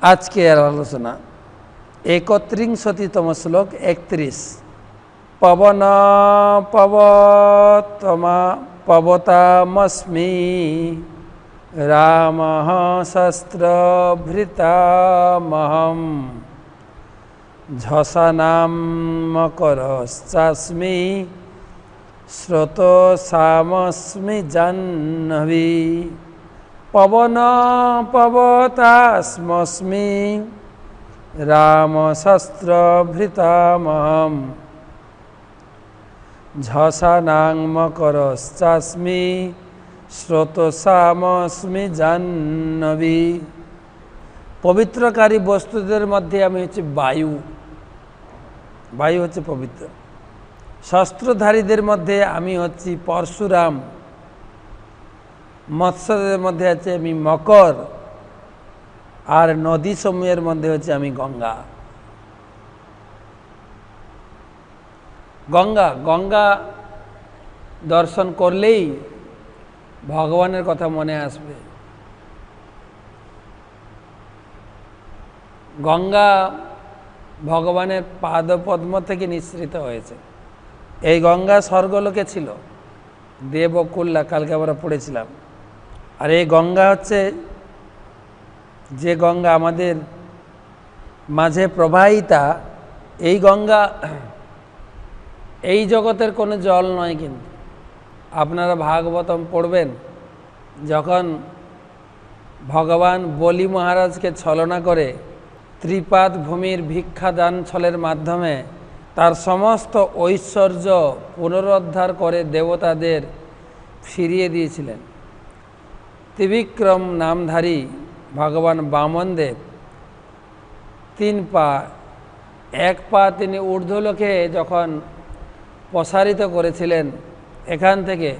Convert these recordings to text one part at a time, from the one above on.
আজকের আলোচনা 31তম শ্লোক 31। পবন পবতামস্মি রামঃ শস্ত্রভৃতামহম ঝষানাম মকরশ্চাস্মি স্রোতসামস্মি জাহ্নবী। পবন পবতাস্মস্মি রামশস্ত্রভৃতামহম ঝষানাং মকরশ্চাস্মি স্রোতসামস্মি জাহ্নবী। পবিত্রকারী বস্তুদের মধ্যে আমি হচ্ছে বায়ু, বায়ু হচ্ছে পবিত্র। শস্ত্রধারীদের মধ্যে আমি হচ্ছি পরশুরাম, মৎস্যদের মধ্যে আছে আমি মকর, আর নদী সমূহের মধ্যে হচ্ছে আমি গঙ্গা। গঙ্গা গঙ্গা দর্শন করলেই ভগবানের কথা মনে আসবে। গঙ্গা ভগবানের পাদপদ্ম থেকে নিঃসৃত হয়েছে। এই গঙ্গা স্বর্গলোকে ছিল, দেবকুল্লা, কালকে আমরা পড়েছিলাম। আর এই গঙ্গা হচ্ছে যে গঙ্গা আমাদের মাঝে প্রবাহিতা, এই গঙ্গা এই জগতের কোনো জল নয়। কিন্তু আপনারা ভাগবতম পড়বেন, যখন ভগবান বলি মহারাজকে ছলনা করে ত্রিপাদ ভূমির ভিক্ষাদান ছলের মাধ্যমে তার সমস্ত ঐশ্বর্য পুনরুদ্ধার করে দেবতাদের ফিরিয়ে দিয়েছিলেন। ত্রিবিক্রম নামধারী ভগবান বামনদেব 3 পা, 1 পা তিনি ঊর্ধ্বলোকে যখন প্রসারিত করেছিলেন, এখান থেকে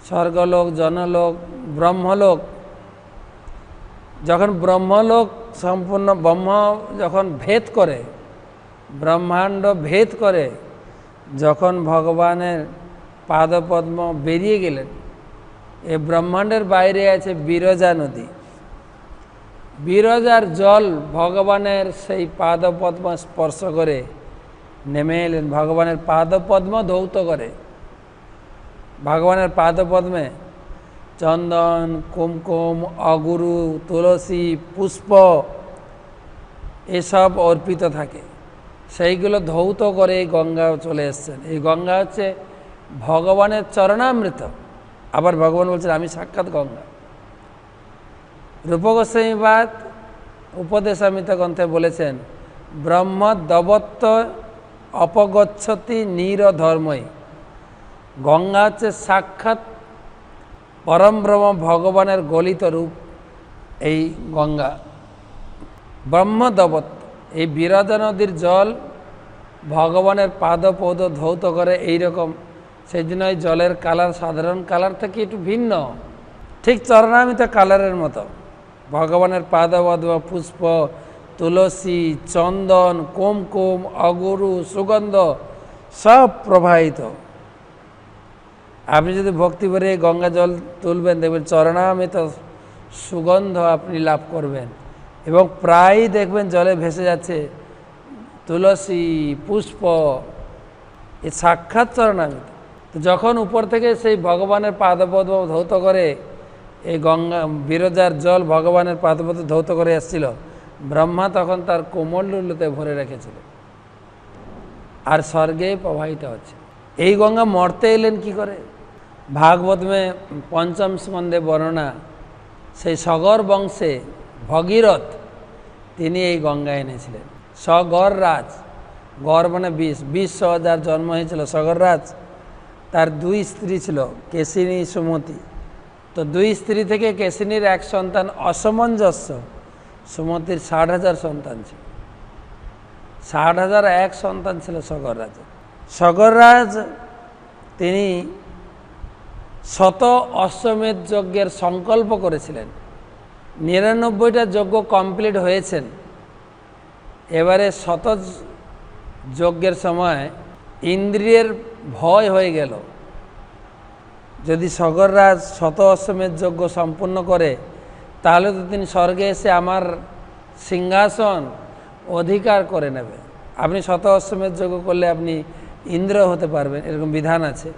স্বর্গলোক, জনলোক, ব্রহ্মলোক, যখন ব্রহ্মলোক সম্পূর্ণ ব্রহ্ম যখন ভেদ করে, ব্রহ্মাণ্ড ভেদ করে, যখন ভগবানের পাদপদ্ম বেরিয়ে গেলেন, এই ব্রহ্মাণ্ডের বাইরে আছে বিরজা নদী। বিরজার জল ভগবানের সেই পাদপদ্ম স্পর্শ করে নেমে এলেন, ভগবানের পাদপদ্ম ধৌত করে। ভগবানের পাদপদ্মে চন্দন, কুমকুম, অগুরু, তুলসী, পুষ্প এসব অর্পিত থাকে। সেইগুলো ধৌত করে এই গঙ্গা চলে এসছেন। এই গঙ্গা হচ্ছে ভগবানের চরণামৃত। আবার ভগবান বলছেন আমি সাক্ষাৎ গঙ্গা। রূপ গোস্বামীবাদ উপদেশামৃত গ্রন্থে বলেছেন, ব্রহ্ম দবত্ত অপগচ্ছতি নিরধর্মই। গঙ্গা হচ্ছে সাক্ষাৎ পরম ব্রহ্ম ভগবানের গলিত রূপ। এই গঙ্গা ব্রহ্ম দবত্ত, এই বিরজা নদীর জল ভগবানের পাদপৌদ ধৌত করে। এইরকম, সেই জন্য এই জলের কালার সাধারণ কালার থেকে একটু ভিন্ন, ঠিক চরণামৃত কালারের মতো। ভগবানের পাদপদ্ম, পুষ্প, তুলসী, চন্দন, কুমকুম, অগুরু, সুগন্ধ সব প্রবাহিত। আপনি যদি ভক্তি করে গঙ্গা জল তুলবেন, দেখবেন চরণামৃত সুগন্ধ আপনি লাভ করবেন। এবং প্রায়ই দেখবেন জলে ভেসে যাচ্ছে তুলসী, পুষ্প, এ সাক্ষাৎ চরণামৃত। তো যখন উপর থেকে সেই ভগবানের পাদপদ্ম ধৌত করে এই গঙ্গা বিরজার জল ভগবানের পাদপদ্ম ধৌত করে এসেছিল, ব্রহ্মা তখন তার কোমলরুলতে ভরে রেখেছিল, আর স্বর্গে প্রবাহিত হচ্ছে। এই গঙ্গা মর্তে এলেন কি করে? ভাগবতমে 5ম স্কন্ধে বর্ণনা, সেই সগর বংশে ভগীরথ তিনি এই গঙ্গা এনেছিলেন। সগর রাজ, গড় মানে 20 যার জন্ম হয়েছিল সগর রাজ, তার 2 স্ত্রী ছিল, কেশিনী, সুমতি। তো 2 স্ত্রী থেকে কেশিনীর 1 সন্তান অসামঞ্জস্য, সুমতির 60,000 সন্তান ছিল। 60,001 সন্তান ছিল সগর রাজের। সগর রাজ তিনি শত অশ্বমেধ যজ্ঞের সংকল্প করেছিলেন। 99টা যজ্ঞ কমপ্লিট হয়েছেন। এবারে শত যজ্ঞের সময় ইন্দ্রিয়ের ভয় হয়ে গেল, যদি সগররাজ শত অশ্বমেধ যজ্ঞ সম্পূর্ণ করে তাহলে তো তিনি স্বর্গে এসে আমার সিংহাসন অধিকার করে নেবে। আপনি শত অশ্বমেধ যজ্ঞ করলে আপনি ইন্দ্র হতে পারবেন, এরকম বিধান আছে।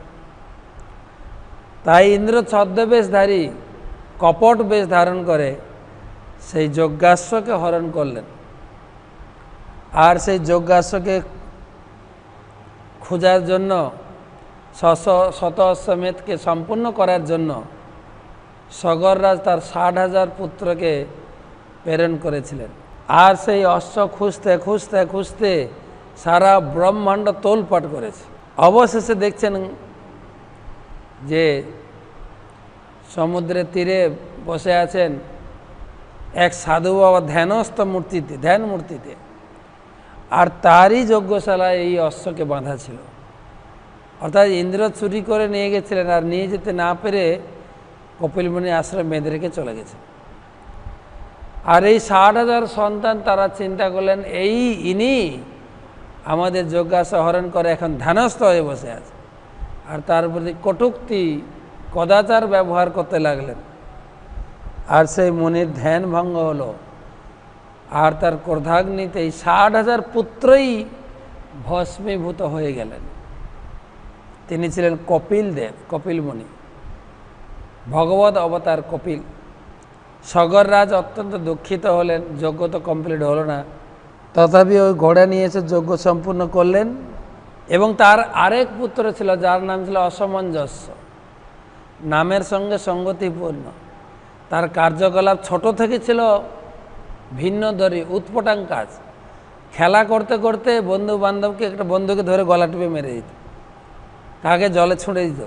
তাই ইন্দ্র ছদ্মবেশধারী কপট বেশ ধারণ করে সেই যজ্ঞাশ্বকে হরণ করলেন। আর সেই যজ্ঞাশ্বকে খোঁজার জন্য শত অশ্বমেধকে সম্পূর্ণ করার জন্য সগররাজ তার 60,000 পুত্রকে প্রেরণ করেছিলেন। আর সেই অশ্ব খুঁজতে খুঁজতে খুঁজতে সারা ব্রহ্মাণ্ড তোলপাট করেছে। অবশেষে দেখছেন যে সমুদ্রের তীরে বসে আছেন এক সাধু বাবা ধ্যানস্থ মূর্তিতে, ধ্যান মূর্তিতে, আর তারই যজ্ঞশালায় এই অশ্বকে বাঁধা ছিল। অর্থাৎ ইন্দ্র চুরি করে নিয়ে গেছিলেন, আর নিয়ে যেতে না পেরে কপিলমুনি আশ্রমে বেঁধে রেখে চলে গেছে। আর এই 60,000 সন্তান তারা চিন্তা করলেন ইনি আমাদের যজ্ঞাশ্ব হরণ করে এখন ধ্যানস্থ হয়ে বসে আছে, আর তার প্রতি কটূক্তি কদাচার ব্যবহার করতে লাগলেন। আর সেই মুনির ধ্যান ভঙ্গ হলো, আর তার ক্রোধাগ্নিতে এই 60,000 পুত্রই ভস্মীভূত হয়ে গেলেন। তিনি ছিলেন কপিল দেব, কপিল মুনি, ভগবত অবতার কপিল। সগররাজ অত্যন্ত দুঃখিত হলেন, যজ্ঞ তো কমপ্লিট হলো না, তথাপি ওই ঘোড়া নিয়ে এসে যজ্ঞ সম্পূর্ণ করলেন। এবং তার আরেক পুত্র ছিল যার নাম ছিল অসমঞ্জস্য, নামের সঙ্গে সঙ্গতিপূর্ণ। তার কার্যকলাপ ছোট থেকে ছিল ভিন্নধর্মী, উৎপটাং কাজ। খেলা করতে করতে বন্ধু বান্ধবকে একটা বন্ধুকে ধরে গলা টিপে মেরে দিত, কাকে জলে ছুঁড়ে দিত।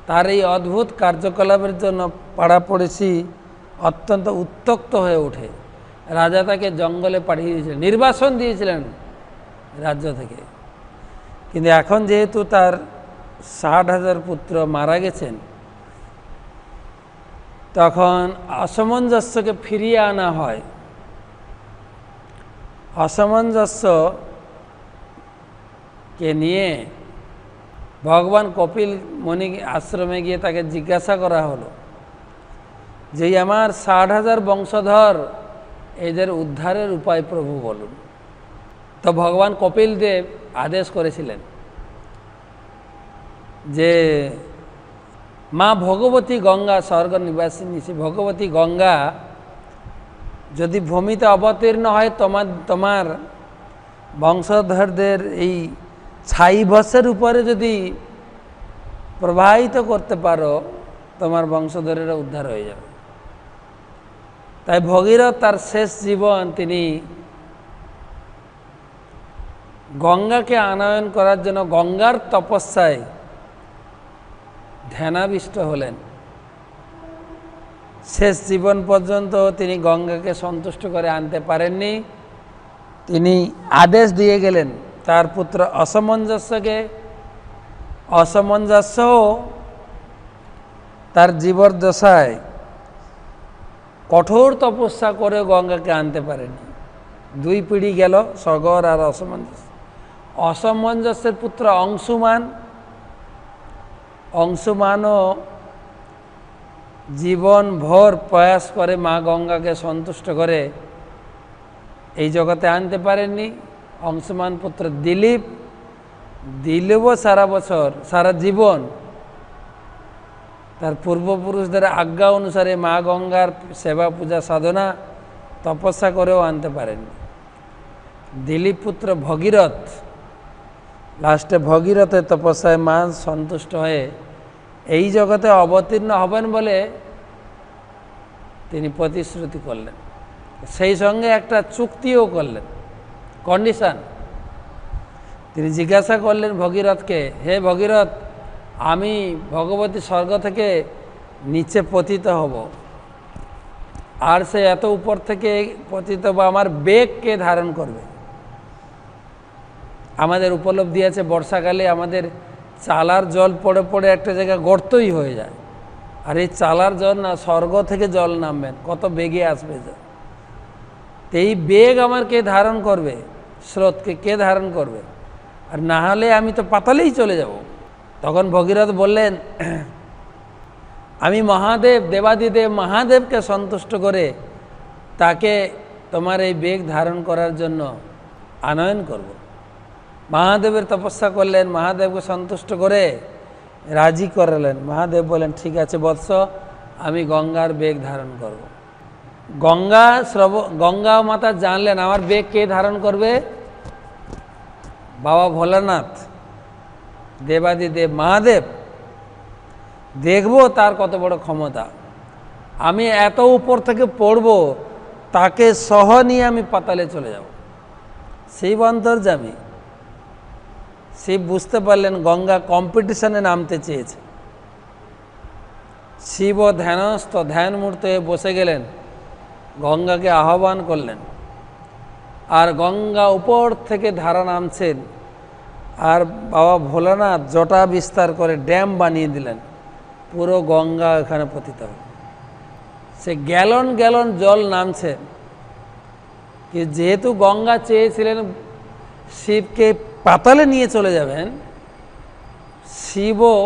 তার এই অদ্ভুত কার্যকলাপের জন্য পাড়াপড়শি অত্যন্ত উত্ত্যক্ত হয়ে ওঠে। রাজা তাকে জঙ্গলে পাঠিয়ে দিয়েছিলেন, নির্বাসন দিয়েছিলেন রাজ্য থেকে। কিন্তু এখন যেহেতু তার 60,000 পুত্র মারা গেছেন, তখন অসামঞ্জস্যকে ফিরিয়ে আনা হয়। অসামঞ্জস্যকে নিয়ে ভগবান কপিল মুনি আশ্রমে গিয়ে তাকে জিজ্ঞাসা করা হলো যে আমার 60,000 বংশধর, এদের উদ্ধারের উপায় প্রভু বলুন। তো ভগবান কপিল দেব আদেশ করেছিলেন যে মা ভগবতী গঙ্গা, স্বর্গ নিবাসিনী ভগবতী গঙ্গা যদি ভূমিতে অবতীর্ণ হয়, তোমার বংশধরদের এই ছাই ভস্যের উপরে যদি প্রবাহিত করতে পারো, তোমার বংশধরেরা উদ্ধার হয়ে যাবে। তাই ভগীরথ তার শেষ জীবন তিনি গঙ্গাকে আনয়ন করার জন্য গঙ্গার তপস্যায় ধ্যানাবিষ্ট হলেন। শেষ জীবন পর্যন্ত তিনি গঙ্গাকে সন্তুষ্ট করে আনতে পারেননি। তিনি আদেশ দিয়ে গেলেন তার পুত্র অসমঞ্জস্যকে। অসমঞ্জস্যও তার জীবদ্দশায় কঠোর তপস্যা করে গঙ্গাকে আনতে পারেনি। 2 পিঢ়ি গেল, সগর আর অসমঞ্জস্য। অসমঞ্জস্যের পুত্র অংশুমানও জীবন ভর প্রয়াস করে মা গঙ্গাকে সন্তুষ্ট করে এই জগতে আনতে পারেননি। অংশুমান পুত্র দিলীপও সারা জীবন তার পূর্বপুরুষদের আজ্ঞা অনুসারে মা গঙ্গার সেবা পূজা সাধনা তপস্যা করেও আনতে পারেননি। দিলীপ পুত্র ভগীরথ লাস্টে ভগীরথের তপস্যায় মা সন্তুষ্ট হয়ে এই জগতে অবতীর্ণ হবেন বলে তিনি প্রতিশ্রুতি করলেন। সেই সঙ্গে একটা চুক্তিও করলেন, কন্ডিশন। তিনি জিজ্ঞাসা করলেন ভগীরথকে, হে ভগীরথ, আমি ভগবতী স্বর্গ থেকে নিচে পতিত হব, আর সে এত উপর থেকে পতিত হব, আমার বেগ কে ধারণ করবে? আমাদের উপলব্ধি আছে বর্ষাকালে আমাদের চালার জল পড়ে পড়ে একটা জায়গায় গর্তই হয়ে যায়, আর এই চালার জল না, স্বর্গ থেকে জল নামবেন, কত বেগে আসবে। এই বেগ আমার কে ধারণ করবে? স্রোতকে কে ধারণ করবে? আর না হলে আমি তো পাতালেই চলে যাব। তখন ভগীরথ বললেন, আমি মহাদেব, দেবাদিদেব মহাদেবকে সন্তুষ্ট করে তাকে তোমার এই বেগ ধারণ করার জন্য আনয়ন করব। মহাদেবের তপস্যা করলেন, মহাদেবকে সন্তুষ্ট করে রাজি করালেন। মহাদেব বলেন, ঠিক আছে বৎস, আমি গঙ্গার বেগ ধারণ করব। গঙ্গা মাতা জানলেন আমার বেগ কে ধারণ করবে? বাবা ভোলানাথ, দেবাদিদেব মহাদেব। দেখবো তার কত বড় ক্ষমতা। আমি এত উপর থেকে পড়ব, তাকে সহ নিয়ে আমি পাতালে চলে যাব। শিব অন্তর্যামী। শিব বুঝতে পারলেন গঙ্গা কম্পিটিশনে নামতে চেয়েছে। শিব ধ্যানস্থ, ধ্যান মূর্তি হয়ে বসে গেলেন, গঙ্গাকে আহ্বান করলেন। আর গঙ্গা উপর থেকে ধারা নামছেন, আর বাবা ভোলানাথ জটা বিস্তার করে ড্যাম বানিয়ে দিলেন, পুরো গঙ্গা এখানে পতিত হবে। সে গ্যালন গ্যালন জল নামছে। কি যেহেতু গঙ্গা চেয়েছিলেন শিবকে পাতালে নিয়ে চলে যাবেন, শিবও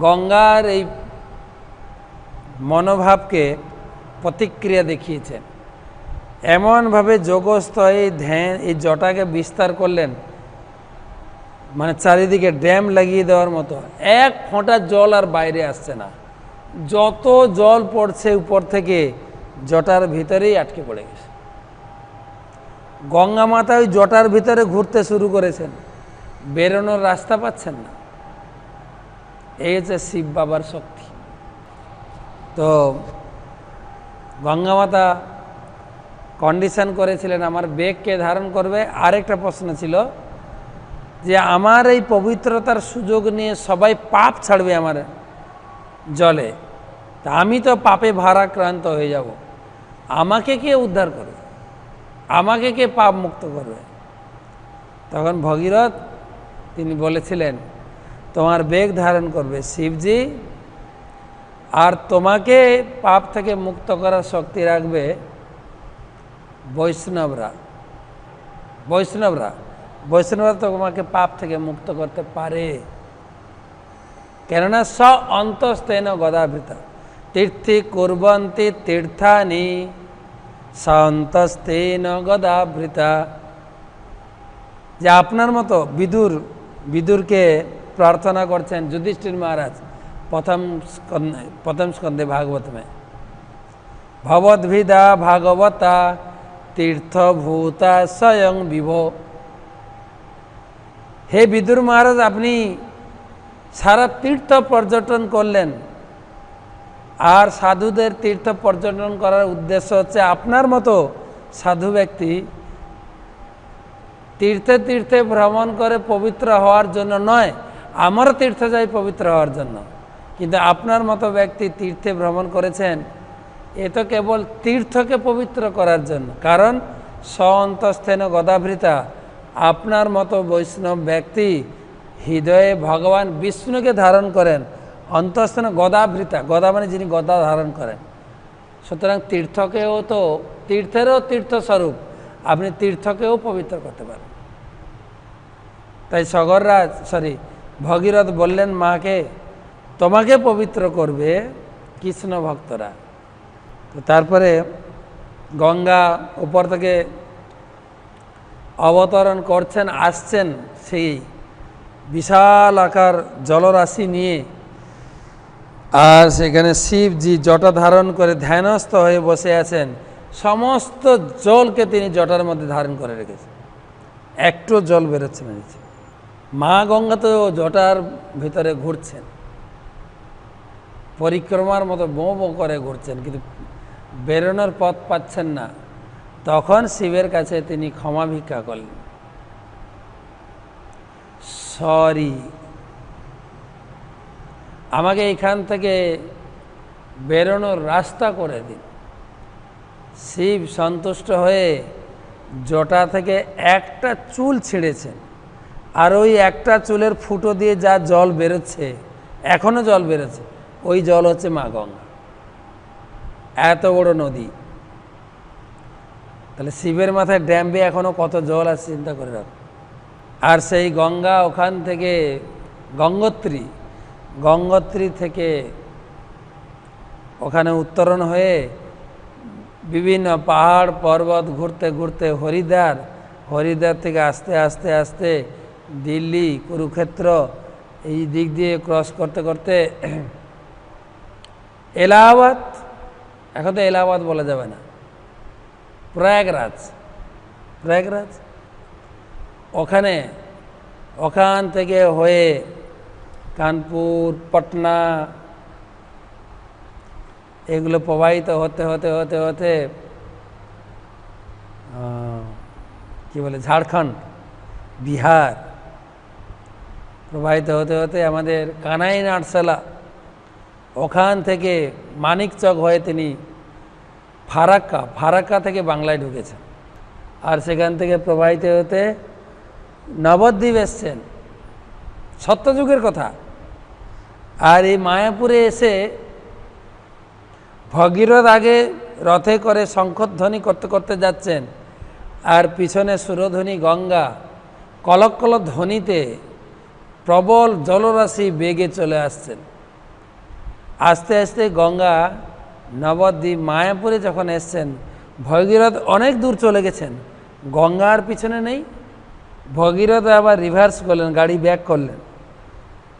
গঙ্গার এই মনোভাবকে প্রতিক্রিয়া দেখিয়েছেন। এমনভাবে যোগস্থ এই ধ্যান, এই জটাকে বিস্তার করলেন, মানে চারিদিকে ড্যাম লাগিয়ে দেওয়ার মতো। এক ফোঁটা জল আর বাইরে আসছে না। যত জল পড়ছে উপর থেকে জটার ভিতরেই আটকে পড়ে গেছে। গঙ্গা মাতা ওই জটার ভিতরে ঘুরতে শুরু করেছেন, বেরোনোর রাস্তা পাচ্ছেন না। এই হচ্ছে শিব বাবার শক্তি। তো গঙ্গা মাতা কন্ডিশন করেছিলেন আমার বেগকে ধারণ করবে। আরেকটা প্রশ্ন ছিল যে আমার এই পবিত্রতার সুযোগ নিয়ে সবাই পাপ ছাড়বে আমার জলে, তা আমি তো পাপে ভারাক্রান্ত হয়ে যাব, আমাকে কে উদ্ধার করবে, আমাকে কে পাপ মুক্ত করবে? তখন ভগীরথ তিনি বলেছিলেন তোমার বেগ ধারণ করবে শিবজি, আর তোমাকে পাপ থেকে মুক্ত করার শক্তি রাখবে বৈষ্ণবরা। বৈষ্ণবরা বৈষ্ণবরা তোমাকে পাপ থেকে মুক্ত করতে পারে। কেননা স অন্তস্তেন গদাভৃতা তীর্থি কুর্বন্তি তীর্থানি সন্তস্তেন গদাভৃতা। যে আপনার মতো বিদুরকে প্রার্থনা করছেন যুধিষ্ঠির মহারাজ প্রথম স্কন্ধে ভাগবত মে, ভবদ্ভিদা ভাগবতা তীর্থভূতা স্বয়ং বিভো। হে বিদুর মহারাজ, আপনি সারা তীর্থ পর্যটন করলেন, আর সাধুদের তীর্থ পর্যটন করার উদ্দেশ্য হচ্ছে আপনার মতো সাধু ব্যক্তি তীর্থে তীর্থে ভ্রমণ করে পবিত্র হওয়ার জন্য নয়, আমারও তীর্থে যাই পবিত্র হওয়ার জন্য। কিন্তু আপনার মতো ব্যক্তি তীর্থে ভ্রমণ করেছেন এ তো কেবল তীর্থকে পবিত্র করার জন্য। কারণ স অন্তস্থেন গদাভৃতা, আপনার মতো বৈষ্ণব ব্যক্তি হৃদয়ে ভগবান বিষ্ণুকে ধারণ করেন। অন্তস্থেন গদাভৃতা, গদা মানে যিনি গদা ধারণ করেন। সুতরাং তীর্থকেও তো, তীর্থেরও তীর্থস্বরূপ, আপনি তীর্থকেও পবিত্র করতে পারেন। তাই ভগীরথ বললেন মাকে তোমাকে পবিত্র করবে কৃষ্ণ ভক্তরা। তো তারপরে গঙ্গা উপর থেকে অবতরণ করছেন, আসছেন সেই বিশাল আকার জলরাশি নিয়ে। আর সেখানে শিবজি জটা ধারণ করে ধ্যানস্থ হয়ে বসে আছেন। সমস্ত জলকে তিনি জটার মধ্যে ধারণ করে রেখেছেন, একটু জল বেরোচ্ছে না নিচে। মা গঙ্গা তো জটার ভিতরে ঘুরছেন, পরিক্রমার মতো বো বো করে ঘুরছেন, কিন্তু বেরোনোর পথ পাচ্ছেন না। তখন শিবের কাছে তিনি ক্ষমা ভিক্ষা করলেন, সরি, আমাকে এখান থেকে বেরোনোর রাস্তা করে দিন। শিব সন্তুষ্ট হয়ে জটা থেকে একটা চুল ছিঁড়েছেন, আর ওই একটা চুলের ফুটো দিয়ে যা জল বেরোচ্ছে, এখনো জল বেরোচ্ছে, ওই জল হচ্ছে মা গঙ্গা। এত বড় নদী, তাহলে শিবের মাথায় ড্যামে এখনো কত জল আছে চিন্তা করে রাখো। আর সেই গঙ্গা ওখান থেকে গঙ্গোত্রী থেকে ওখানে উত্তরণ হয়ে বিভিন্ন পাহাড় পর্বত ঘুরতে ঘুরতে হরিদ্বার থেকে আস্তে আস্তে আস্তে দিল্লি, কুরুক্ষেত্র এই দিক দিয়ে ক্রস করতে করতে এলাহাবাদ, এখন তো এলাহাবাদ বলা যাবে না, প্রয়াগরাজ ওখান থেকে হয়ে কানপুর, পাটনা এগুলো প্রবাহিত হতে হতে হতে হতে কি বলে ঝাড়খণ্ড, বিহার প্রবাহিত হতে হতে আমাদের কানাই নাটসালা, ওখান থেকে মানিকচক হয়ে তিনি ফারাক্কা থেকে বাংলায় ঢুকেছেন, আর সেখান থেকে প্রবাহিত হতে নবদ্বীপ এসছেন, সত্যযুগের কথা। আর এই মায়াপুরে এসে ভগীরথ আগে রথে করে শঙ্খধ্বনি করতে করতে যাচ্ছেন, আর পিছনে সুরধ্বনি গঙ্গা কলক কলক ধ্বনিতে প্রবল জলরাশি বেগে চলে আসছেন। আস্তে আস্তে গঙ্গা নবদ্বীপ মায়াপুরে যখন এসছেন, ভগীরথ অনেক দূর চলে গেছেন, গঙ্গা আর পিছনে নেই। ভগীরথ আবার রিভার্স করলেন, গাড়ি ব্যাক করলেন,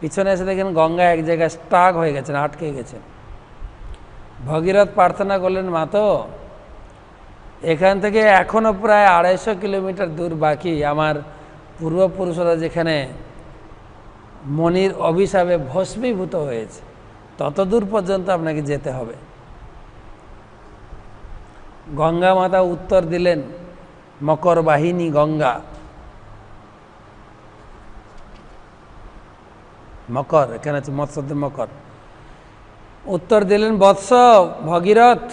পিছনে এসে দেখেন গঙ্গা এক জায়গায় স্টাক হয়ে গেছেন, আটকে গেছেন। ভগীরথ প্রার্থনা করলেন, মাতো এখান থেকে এখনও প্রায় 250 কিলোমিটার দূর বাকি, আমার পূর্বপুরুষরা যেখানে মনির অভিশাপে ভস্মীভূত হয়েছে, তত দূর পর্যন্ত আপনাকে যেতে হবে। গঙ্গা মাতা উত্তর দিলেন, মকর বাহিনী গঙ্গা, মকর এখানে আছে মৎস্যদের মকর, উত্তর দিলেন, বৎস ভগীরথ,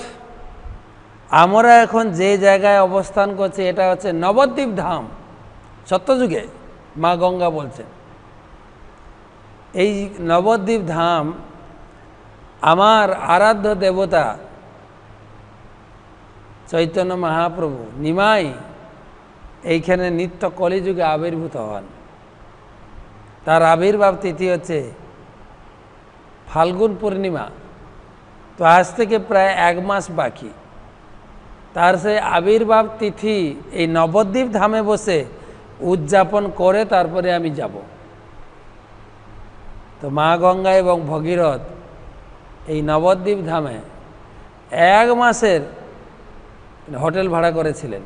আমরা এখন যে জায়গায় অবস্থান করছি এটা হচ্ছে নবদ্বীপ ধাম। সত্যযুগে মা গঙ্গা বলছেন, এই নবদ্বীপ ধাম আমার আরাধ্য দেবতা চৈতন্য মহাপ্রভু নিমাই এইখানে নিত্য কলিযুগে আবির্ভূত হন। তার আবির্ভাব তিথি হচ্ছে ফাল্গুন পূর্ণিমা, তো আজ থেকে প্রায় 1 মাস বাকি। তার সেই আবির্ভাব তিথি এই নবদ্বীপ ধামে বসে উদযাপন করে তারপরে আমি যাব। তো মা গঙ্গা এবং ভগীরথ এই নবদ্বীপ ধামে 1 মাসের হোটেল ভাড়া করেছিলেন,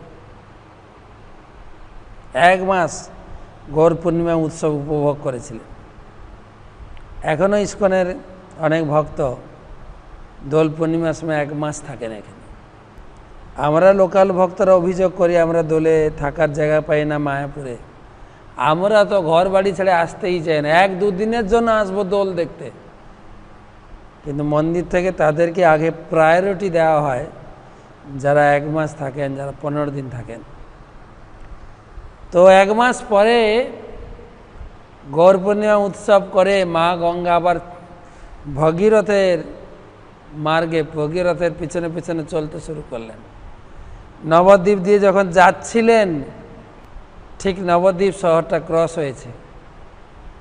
1 মাস গৌর পূর্ণিমা উৎসব উপভোগ করেছিলেন। এখনও ইস্কনের অনেক ভক্ত দোল পূর্ণিমার সময় 1 মাস থাকেন এখানে। আমরা লোকাল ভক্তরা অভিযোগ করি আমরা দোলে থাকার জায়গা পাই না মায়াপুরে। আমরা তো ঘর বাড়ি ছেড়ে আসতেই চাই না, 1-2 দিনের জন্য আসবো দোল দেখতে, কিন্তু মন্দির থেকে তাদেরকে আগে প্রায়োরিটি দেওয়া হয়, যারা 1 মাস থাকেন, যারা 15 দিন থাকেন। তো 1 মাস পরে গৌর পূর্ণিমা উৎসব করে মা গঙ্গা আবার ভগীরথের মার্গে, ভগীরথের পিছনে পিছনে চলতে শুরু করলেন। নবদ্বীপ দিয়ে যখন যাচ্ছিলেন, ঠিক নবদ্বীপ শহরটা ক্রস হয়েছে,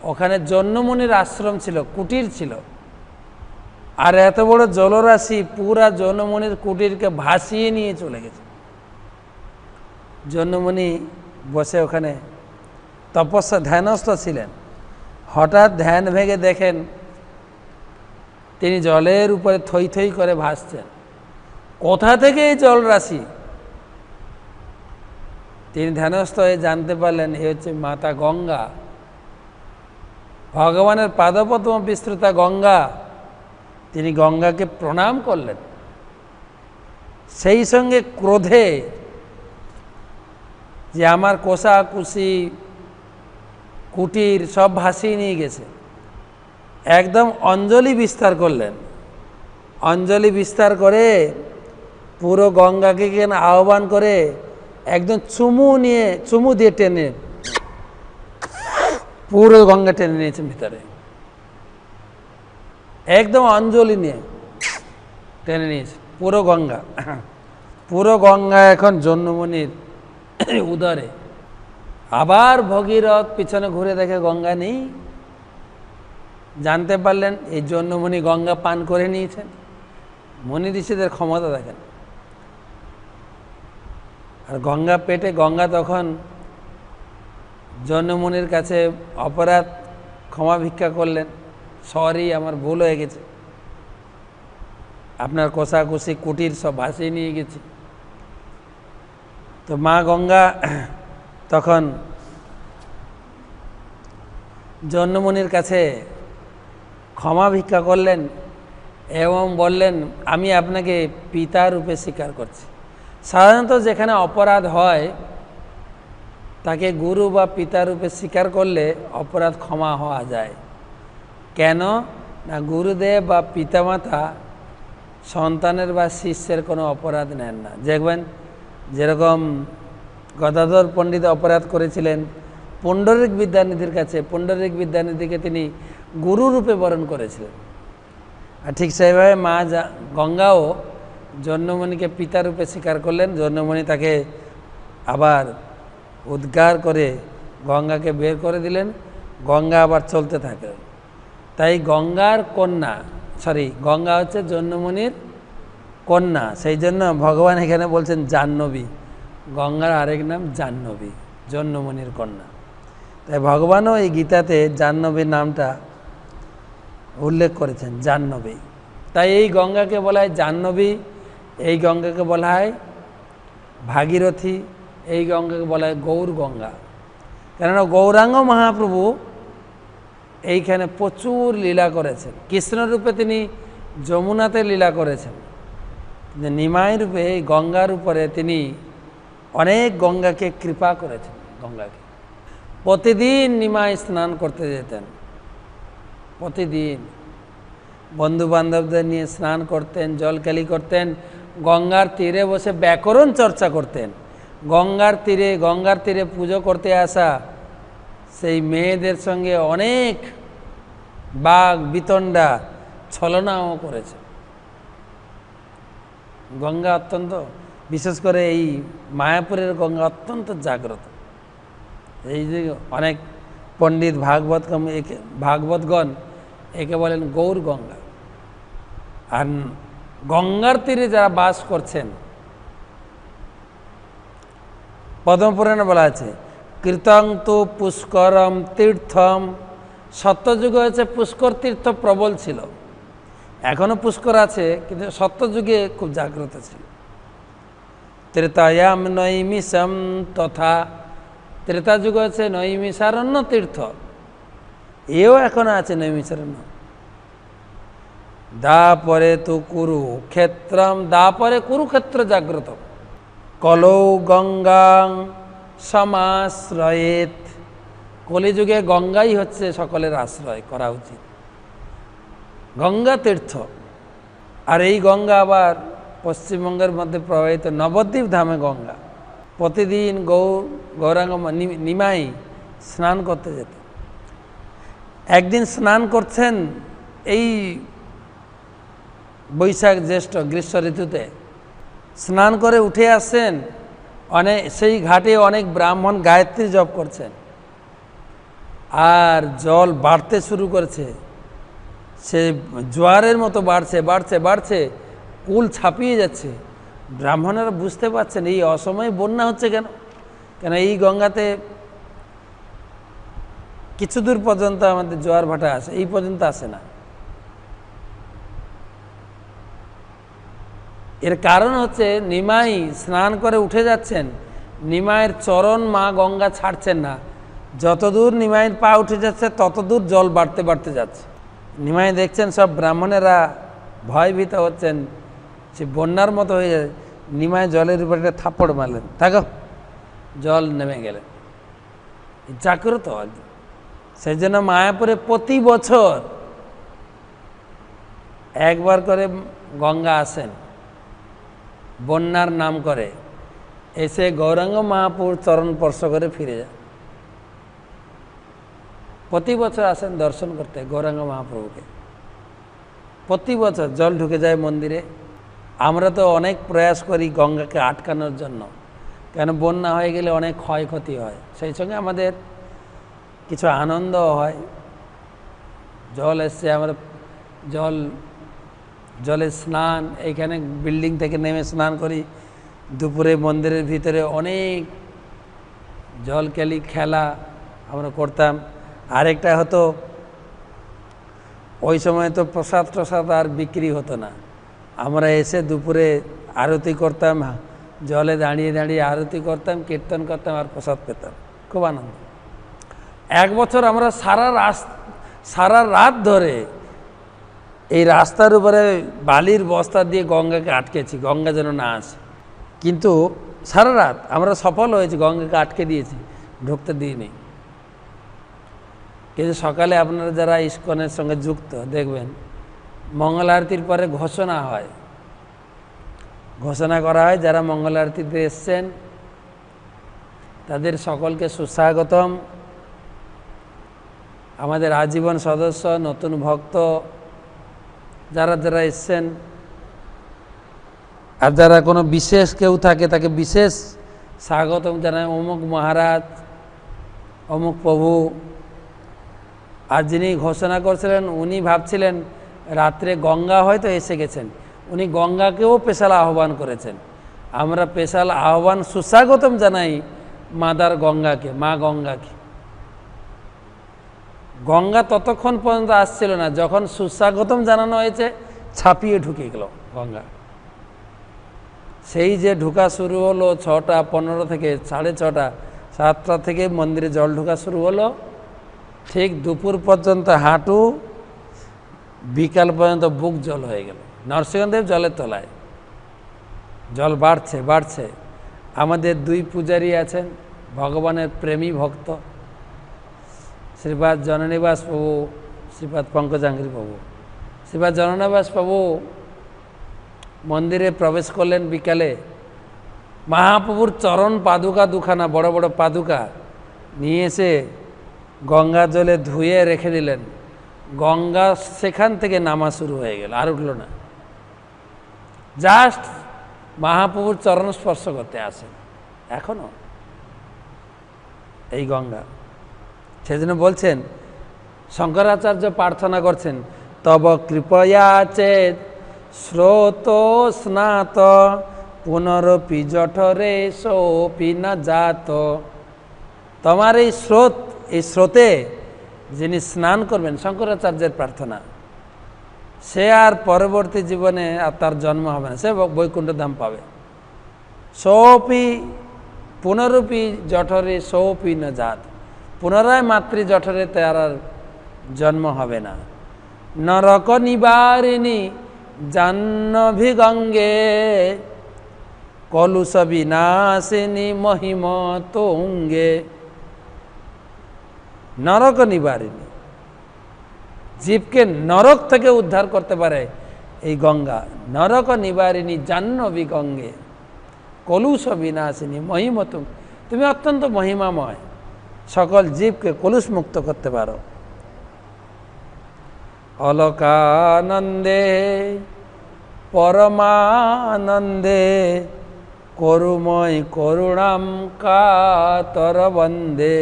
ওখানে জন্যমুনির আশ্রম ছিল, কুটির ছিল, আর এত বড় জলরাশি পুরা জন্যমুনির কুটিরকে ভাসিয়ে নিয়ে চলে গেছে। জন্যমুনি বসে ওখানে তপস্যা ধ্যানস্থ ছিলেন। হঠাৎ ধ্যান ভেঙে দেখেন তিনি জলের উপরে থই থই করে ভাসছেন। কোথা থেকে এই জলরাশি? তিনি ধ্যানস্থ হয়ে জানতে পারলেন এ হচ্ছে মাতা গঙ্গা, ভগবানের পাদপদ্ম বিস্তৃতা গঙ্গা। তিনি গঙ্গাকে প্রণাম করলেন, সেই সঙ্গে ক্রোধে যে আমার কোষাকুষি কুটির সব ভাসিয়ে নিয়ে গেছে, একদম অঞ্জলি বিস্তার করলেন। অঞ্জলি বিস্তার করে পুরো গঙ্গাকে আহ্বান করে একদম চুমু দিয়ে টেনে পুরো গঙ্গা টেনে নিয়েছেন ভিতরে, একদম অঞ্জলি নিয়ে টেনে নিয়েছে পুরো গঙ্গা এখন জন্যমুনির উদরে। আবার ভগীরথ পিছনে ঘুরে দেখে গঙ্গা নেই, জানতে পারলেন এই জন্যমুনি গঙ্গা পান করে নিয়েছেন। মুনি ঋষিদের ক্ষমতা দেখেন, আর গঙ্গা পেটে, গঙ্গা তখন জনমনির কাছে অপরাধ ক্ষমা ভিক্ষা করলেন, সরি আমার ভুল হয়ে গেছে, আপনার কষাকষি কুটির সব ভাসিয়ে নিয়ে গেছি। তো মা গঙ্গা তখন জন্মমনির কাছে ক্ষমা ভিক্ষা করলেন এবং বললেন, আমি আপনাকে পিতা রূপে স্বীকার করছি। সাধারণত যেখানে অপরাধ হয় তাকে গুরু বা পিতা রূপে স্বীকার করলে অপরাধ ক্ষমা হওয়া যায়। কেন না, গুরুদেব বা পিতামাতা সন্তানের বা শিষ্যের কোনো অপরাধ নেন না। দেখবেন যেরকম গদাধর পণ্ডিত অপরাধ করেছিলেন পুণ্ডরিক বিদ্যানিধির কাছে, পুণ্ডরিক বিদ্যানিধিকে তিনি গুরু রূপে বরণ করেছিলেন। আর ঠিক সেইভাবে মা গঙ্গাও জন্মমণিকে পিতা রূপে স্বীকার করলেন। জন্মমণি তাকে আবার উদ্গার করে গঙ্গাকে বের করে দিলেন, গঙ্গা আবার চলতে থাকে। তাই গঙ্গার কন্যা, গঙ্গা হচ্ছে জন্মমণির কন্যা, সেই জন্য ভগবান এখানে বলছেন জাহ্নবী। গঙ্গার আরেক নাম জাহ্নবী, জন্মমণির কন্যা। তাই ভগবানও এই গীতাতে জাহ্নবীর নামটা উল্লেখ করেছেন, জাহ্নবী। তাই এই গঙ্গাকে বলা হয় জাহ্নবী, এই গঙ্গাকে বলা হয় ভাগীরথী, এই গঙ্গাকে বলা হয় গৌর গঙ্গা। কেননা গৌরাঙ্গ মহাপ্রভু এইখানে প্রচুর লীলা করেছেন। কৃষ্ণরূপে তিনি যমুনাতে লীলা করেছেন, নিমাই রূপে এই গঙ্গার উপরে তিনি অনেক গঙ্গাকে কৃপা করেছেন। গঙ্গাকে প্রতিদিন নিমাই স্নান করতে যেতেন, প্রতিদিন বন্ধু বান্ধবদের নিয়ে স্নান করতেন, জলকেলি করতেন, গঙ্গার তীরে বসে ব্যাকরণ চর্চা করতেন। গঙ্গার তীরে পুজো করতে আসা সেই মেয়েদের সঙ্গে অনেক বাঘ বিতণ্ডা ছলনাও করেছে। গঙ্গা অত্যন্ত, বিশেষ করে এই মায়াপুরের গঙ্গা অত্যন্ত জাগ্রত। এই যে অনেক পণ্ডিত ভাগবতগণ একে বলেন গৌর গঙ্গা। আর গঙ্গার তীরে যারা বাস করছেন, পদ্মপুরাণে বলা আছে কীর্তং তু পুষ্করম তীর্থম। সত্যযুগে হচ্ছে পুষ্কর তীর্থ প্রবল ছিল, এখনো পুষ্কর আছে, কিন্তু সত্যযুগে খুব জাগ্রত ছিল। ত্রেতায়াম নৈমিষম তথা, ত্রেতা যুগে হচ্ছে নৈমিষারণ্য তীর্থ, এও এখনো আছে নৈমিষারণ্য। দাপরে তু কুরুক্ষেত্রম, দাপরে কুরুক্ষেত্র জাগ্রত। কলৌ গঙ্গাং সমাশ্রয়েত, কলিযুগে গঙ্গাই হচ্ছে সকলের আশ্রয় করা উচিত, গঙ্গা তীর্থ। আর এই গঙ্গা আবার পশ্চিমবঙ্গের মধ্যে প্রবাহিত নবদ্বীপ ধামে গঙ্গা। প্রতিদিন গৌরাঙ্গ নিমাই স্নান করতে যেত। একদিন স্নান করছেন এই বৈশাখ জ্যৈষ্ঠ গ্রীষ্ম ঋতুতে, স্নান করে উঠে আসছেন, সেই ঘাটে অনেক ব্রাহ্মণ গায়ত্রী জপ করছেন, আর জল বাড়তে শুরু করেছে, সে জোয়ারের মতো বাড়ছে, কুল ছাপিয়ে যাচ্ছে। ব্রাহ্মণেরা বুঝতে পারছেন এই অসময়ে বন্যা হচ্ছে কেন এই গঙ্গাতে কিছু দূর পর্যন্ত আমাদের জোয়ার ভাটা আসে, এই পর্যন্ত আসে না। এর কারণ হচ্ছে নিমাই স্নান করে উঠে যাচ্ছেন, নিমাইয়ের চরণ মা গঙ্গা ছাড়ছেন না। যতদূর নিমাইয়ের পা উঠে যাচ্ছে ততদূর জল বাড়তে যাচ্ছে। নিমাই দেখছেন সব ব্রাহ্মণেরা ভয়ভীত হচ্ছেন, সে বন্যার মতো হয়ে যায়। নিমাই জলের উপরে একটা থাপ্পড় মারলেন, থাকো, জল নেমে গেলেন। জাগ্রত সেই জন্য মায়াপুরে প্রতি বছর একবার করে গঙ্গা আসেন বন্যার নাম করে, এসে গৌরাঙ্গ মহাপুর চরণ স্পর্শ করে ফিরে যায়। প্রতি বছর আসেন দর্শন করতে গৌরাঙ্গ মহাপ্রভুকে, প্রতি বছর জল ঢুকে যায় মন্দিরে। আমরা তো অনেক প্রয়াস করি গঙ্গাকে আটকানোর জন্য, কেন বন্যা হয়ে গেলে অনেক ক্ষয়ক্ষতি হয়, সেই সঙ্গে আমাদের কিছু আনন্দও হয়। জল এসছে, আমরা জলে স্নান, এইখানে বিল্ডিং থেকে নেমে স্নান করি, দুপুরে মন্দিরের ভিতরে অনেক জলকেলি খেলা আমরা করতাম। আরেকটা হতো, ওই সময় তো প্রসাদ টসাদ আর বিক্রি হতো না, আমরা এসে দুপুরে আরতি করতাম, জলে দাঁড়িয়ে দাঁড়িয়ে আরতি করতাম, কীর্তন করতাম আর প্রসাদ পেতাম, খুব আনন্দ। এক বছর আমরা সারা রাত ধরে এই রাস্তার উপরে বালির বস্তা দিয়ে গঙ্গাকে আটকেছি, গঙ্গা যেন না আসে। কিন্তু সারা রাত আমরা সফল হয়েছি, গঙ্গাকে আটকে দিয়েছি, ঢুকতে দিইনি। কিন্তু সকালে আপনারা যারা ইস্কনের সঙ্গে যুক্ত দেখবেন মঙ্গল আরতির পরে ঘোষণা হয়, ঘোষণা করা হয় যারা মঙ্গল আরতিতে এসছেন তাদের সকলকে সুস্বাগতম। আমাদের আজীবন সদস্য, নতুন ভক্ত যারা যারা এসছেন, আর যারা কোনো বিশেষ কেউ থাকে তাকে বিশেষ স্বাগতম জানায়, অমুক মহারাজ, অমুক প্রভু। আর যিনি ঘোষণা করছিলেন উনি ভাবছিলেন রাত্রে গঙ্গা হয়তো এসে গেছেন, উনি গঙ্গাকেও স্পেশাল আহ্বান করেছেন। আমরা স্পেশাল আহ্বান সুস্বাগতম জানাই মাদার গঙ্গাকে, মা গঙ্গাকে। গঙ্গা ততক্ষণ পর্যন্ত আসছিল না, যখন সুস্বাগতম জানানো হয়েছে ছাপিয়ে ঢুকে গেল গঙ্গা। সেই যে ঢুকা শুরু হলো 6:15 থেকে 6:30, 7টা থেকে মন্দিরে জল ঢোকা শুরু হলো, ঠিক দুপুর পর্যন্ত হাঁটু, বিকাল পর্যন্ত বুক জল হয়ে গেল। নরসিংহদেব জলের তলায়, জল বাড়ছে বাড়ছে। আমাদের 2 পূজারী আছেন, ভগবানের প্রেমী ভক্ত, শ্রীপাদ জননিবাস প্রভু, শ্রীপাদ পঙ্কজাঙ্গিরি প্রভু। শ্রীপাদ জননিবাস প্রভু মন্দিরে প্রবেশ করলেন বিকালে, মহাপ্রভুর চরণ পাদুকা দুখানা, বড় বড় পাদুকা নিয়ে এসে গঙ্গা জলে ধুয়ে রেখে দিলেন। গঙ্গা সেখান থেকে নামা শুরু হয়ে গেল, আর উঠল না। জাস্ট মহাপ্রভুর চরণ স্পর্শ করতে আসেন এখনো এই গঙ্গা। সেজন্য বলছেন, শঙ্করাচার্য প্রার্থনা করছেন, তব কৃপয়া চেত স্রোত স্নাত পুনরপি জঠরে সোপি না জাত। তোমার এই স্রোত, এই স্রোতে যিনি স্নান করবেন, শঙ্করাচার্যের প্রার্থনা, সে আর পরবর্তী জীবনে আর তার জন্ম হবে না, সে বৈকুণ্ঠ ধাম পাবে। সোপি পুনরূপী জঠরে সোপি না জাত, পুনরায় মাতৃ জঠরে তার আর জন্ম হবে না। নরক নিবারিণী জাহ্নবী গঙ্গে কলুষ বিনাশিনী মহিম তুঙ্গে। নরক নিবারিণী, জীবকে নরক থেকে উদ্ধার করতে পারে এই গঙ্গা। নরক নিবারিণী জাহ্নবী গঙ্গে কলুষ বিনাশিনী মহিমতুম, তুমি অত্যন্ত মহিমাময়, সকল জীবকে কলুষ মুক্ত করতে পারো। অলকানন্দে পরমানন্দে করুময় করুণাম কাতর বন্দে।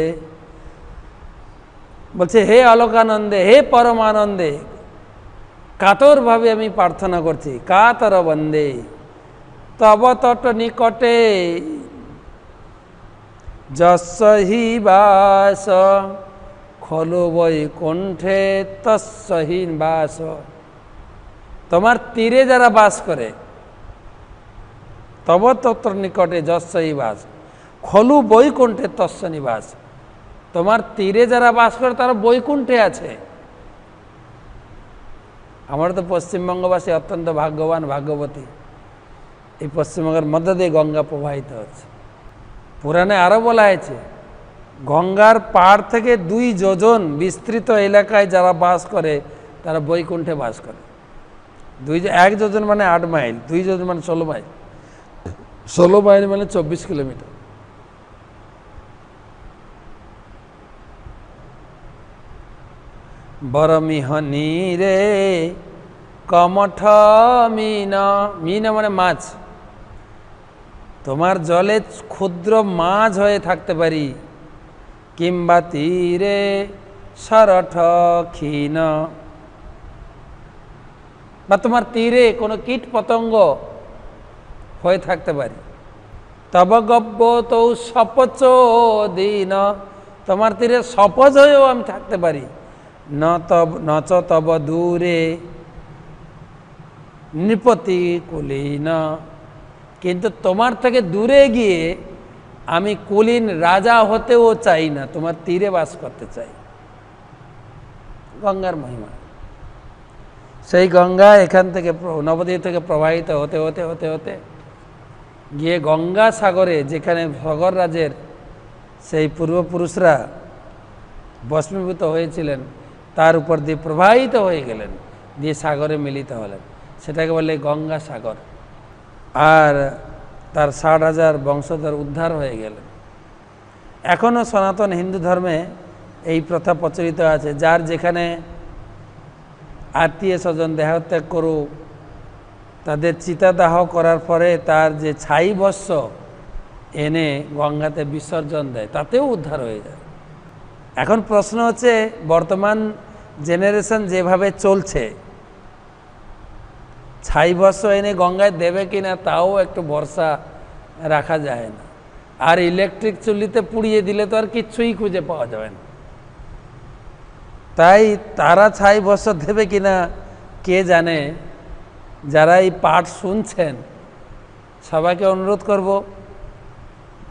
বলছে, হে অলকানন্দে, হে পরমানন্দে, কাতরভাবে আমি প্রার্থনা করছি, কাতর বন্দে তব তট নিকটে যস্যহি বাস খলু বৈকুণ্ঠে তস্যহি বাস। তোমার তীরে যারা বাস করে, তব তত্র নিকটে যস্যহি বাস খলু বৈকুণ্ঠে তস্য নিবাস। তোমার তীরে যারা বাস করে তারা বৈকুণ্ঠে আছে। আমরা তো পশ্চিমবঙ্গবাসী অত্যন্ত ভাগ্যবান, ভাগ্যবতী। এই পশ্চিমবঙ্গের মধ্য দিয়ে গঙ্গা প্রবাহিত হচ্ছে। পুরাণে আরও বলা হয়েছে, গঙ্গার পাড় থেকে 2 যোজন বিস্তৃত এলাকায় যারা বাস করে তারা বৈকুণ্ঠে বাস করে। 1 যোজন মানে 8 মাইল, 2 যোজন মানে 16 মাইল, 16 মাইল মানে 24 কিলোমিটার। বরমিহনি রে কমঠ মিন, মিন মানে মাছ। তোমার জলে ক্ষুদ্র মাছ হয়ে থাকতে পারি। কিংবা তীরে সরঠ ক্ষীণ, বা তোমার তীরে কোনো কীট পতঙ্গ হয়ে থাকতে পারি। তব গব্য তৌ সপচ দিন, তোমার তীরে সপচ হয়েও আমি থাকতে পারি। নচ তব দূরে নৃপতি কুলীন, কিন্তু তোমার থেকে দূরে গিয়ে আমি কুলীন রাজা হতেও চাই না, তোমার তীরে বাস করতে চাই। গঙ্গার মহিমা। সেই গঙ্গা এখান থেকে নবদ্বীপ থেকে প্রবাহিত হতে হতে হতে হতে গিয়ে গঙ্গা সাগরে, যেখানে ভগর রাজের সেই পূর্বপুরুষরা ভস্মীভূত হয়েছিলেন, তার উপর দিয়ে প্রবাহিত হয়ে গেলেন, দিয়ে সাগরে মিলিত হলেন। সেটাকে বলে গঙ্গা সাগর। আর তার 60,000 বংশধর উদ্ধার হয়ে গেলেন। এখনও সনাতন হিন্দু ধর্মে এই প্রথা প্রচলিত আছে, যার যেখানে আত্মীয় স্বজন দেহত্যাগ করুক, তাদের চিতাদাহ করার পরে তার যে ছাই বস্ত্র এনে গঙ্গাতে বিসর্জন দেয়, তাতেও উদ্ধার হয়ে যায়। এখন প্রশ্ন হচ্ছে, বর্তমান জেনারেশন যেভাবে চলছে, ছাই বস্ত্র এনে গঙ্গায় দেবে কিনা তাও একটু ভরসা রাখা যায় না। আর ইলেকট্রিক চুল্লিতে পুড়িয়ে দিলে তো আর কিচ্ছুই খুঁজে পাওয়া যাবে না। তাই তারা ছাই বস্ত্র দেবে কিনা কে জানে। যারা এই পাঠ শুনছেন সবাইকে অনুরোধ করব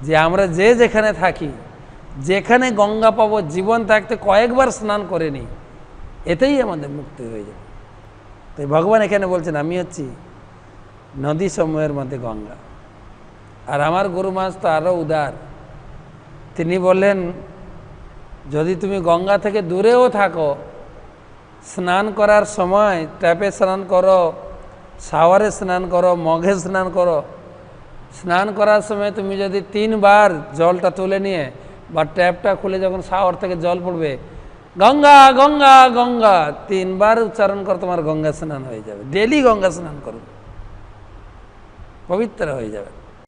যে আমরা যে যেখানে থাকি, যেখানে গঙ্গা পাবো, জীবন থাকতে কয়েকবার স্নান করে নিই, এতেই আমাদের মুক্তি হয়ে যাবে। তাই ভগবান এখানে বলছেন, আমি হচ্ছি নদী সমূহের মধ্যে গঙ্গা। আর আমার গুরু মহারাজ তো আরও উদার। তিনি বললেন, যদি তুমি গঙ্গা থেকে দূরেও থাকো, স্নান করার সময় ট্যাপে স্নান করো, শাওয়ারে স্নান করো, মগে স্নান করো, স্নান করার সময় তুমি যদি 3 বার জলটা তুলে নিয়ে বা ট্যাপটা খুলে যখন শাওয়ার থেকে জল পড়বে, গঙ্গা গঙ্গা গঙ্গা 3 বার উচ্চারণ করো, তোমার গঙ্গা স্নান হয়ে যাবে। ডেলি গঙ্গা স্নান করো, পবিত্র হয়ে যাবে।